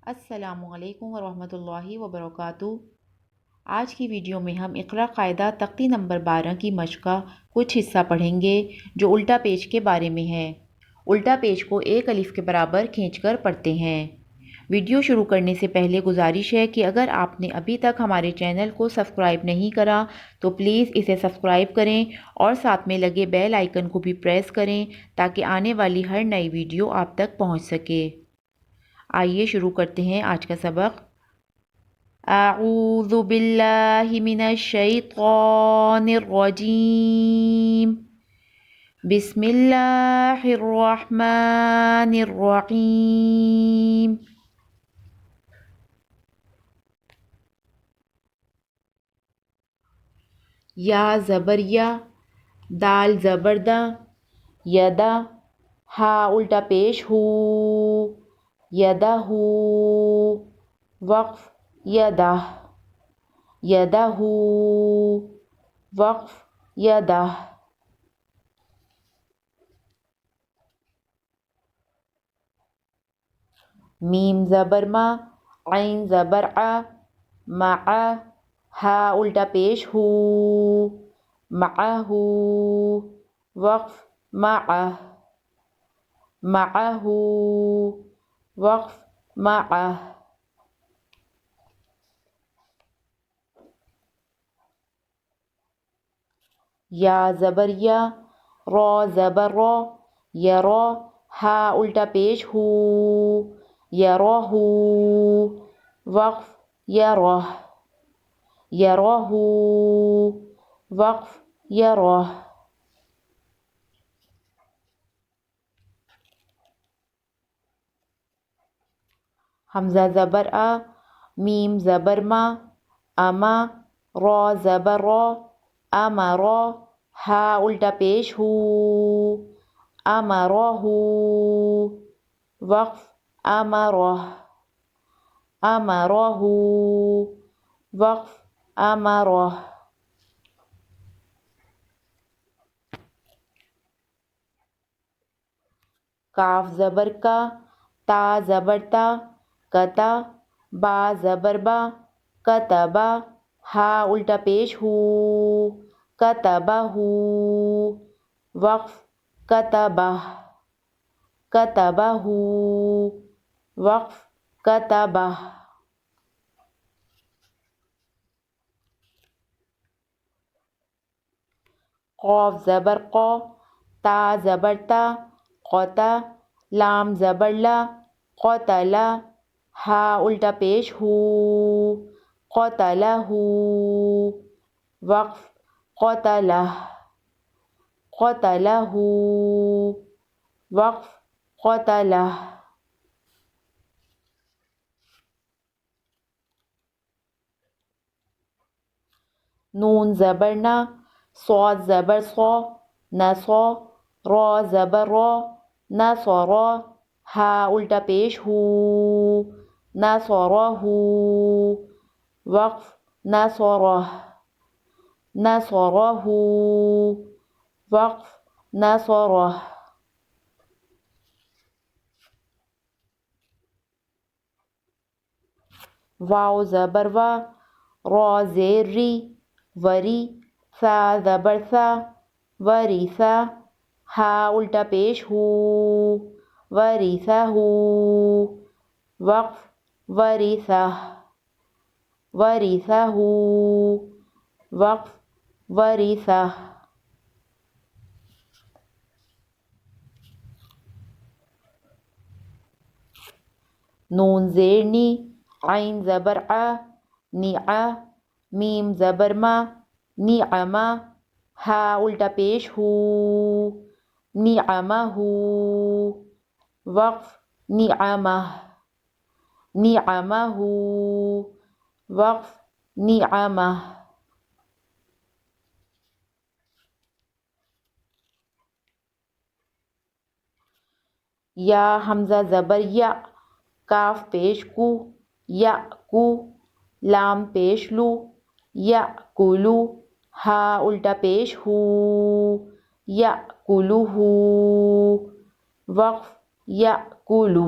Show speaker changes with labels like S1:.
S1: السلام علیکم ورحمۃ اللہ وبرکاتہ۔ آج کی ویڈیو میں ہم اقرا قاعدہ تختی نمبر 12 کی مشق کا کچھ حصہ پڑھیں گے جو الٹا پیج کے بارے میں ہے۔ الٹا پیج کو ایک الف کے برابر کھینچ کر پڑھتے ہیں۔ ویڈیو شروع کرنے سے پہلے گزارش ہے کہ اگر آپ نے ابھی تک ہمارے چینل کو سبسکرائب نہیں کرا تو پلیز اسے سبسکرائب کریں اور ساتھ میں لگے بیل آئیکن کو بھی پریس کریں تاکہ آنے والی ہر نئی ویڈیو آپ تک پہنچ سکے۔ آئیے شروع کرتے ہیں آج کا سبق۔ اعوذ باللہ من الشیطان الرجیم، بسم اللہ الرحمن الرحیم۔ یا زبر یا، دال زبر دا، یدا، ہا الٹا پیش ہو، یدہ، وقف یدہ، یدہ، وقف یدہ۔ میم زبر ما، عین زبر ع، مع، ہا الٹا پیش ہو، معہ، وقف معہ، معہ، وقف معہ۔ یا زبر یا، را زبر را، یرا، ہا الٹا پیش ہو، یراہ، وقف یراہ، یراہ، وقف یراہ۔ حمزہ زبر آ، میم زبر ما، اما، را زبر را، امرا، ہا الٹا پیش ہو، امراہ، وقف امراہ، امراہ، وقف امراہ۔ کاف زبر کا، تا زبر تا، کتا، با زبر با، کتبا، ہا الٹا پیش ہو، کتبہ، وقف کتبہ، کتبہ، وقف کتبہ۔ قاف زبر قا، تا زبر تا، قتا، لام زبر لا، قتلا، ہا الٹا پیش ہو، قتلہ، وقف قتلہ، قتلہ، وقف قتلہ۔ نون زبر نا، صاد زبر صا، نصا، را زبر را، نصرا، ہا الٹا پیش ہو، نصرہ، وقف نصرہ، نصرہ، وقف نصرہ۔ واو زبر وا، را زیر ری، وری، سا زبر سا، وریثا، ہا الٹا پیش ہو، وریثہ، وقف وریثہ، وریثہ، وقف وریثہ۔ نون زیر نی، عین زبر ع، نعا، میم زبر ما، نعما، ہا الٹا پیش ہو، نعمہ، وقف نعمہ، نعمہ، وقف نعمہ۔ یا حمزہ زبر یا، کاف پیش کو، یا کو، لام پیش لو، یا کلو، ہا الٹا پیش ہو، یا کلو، وقف یا کلو،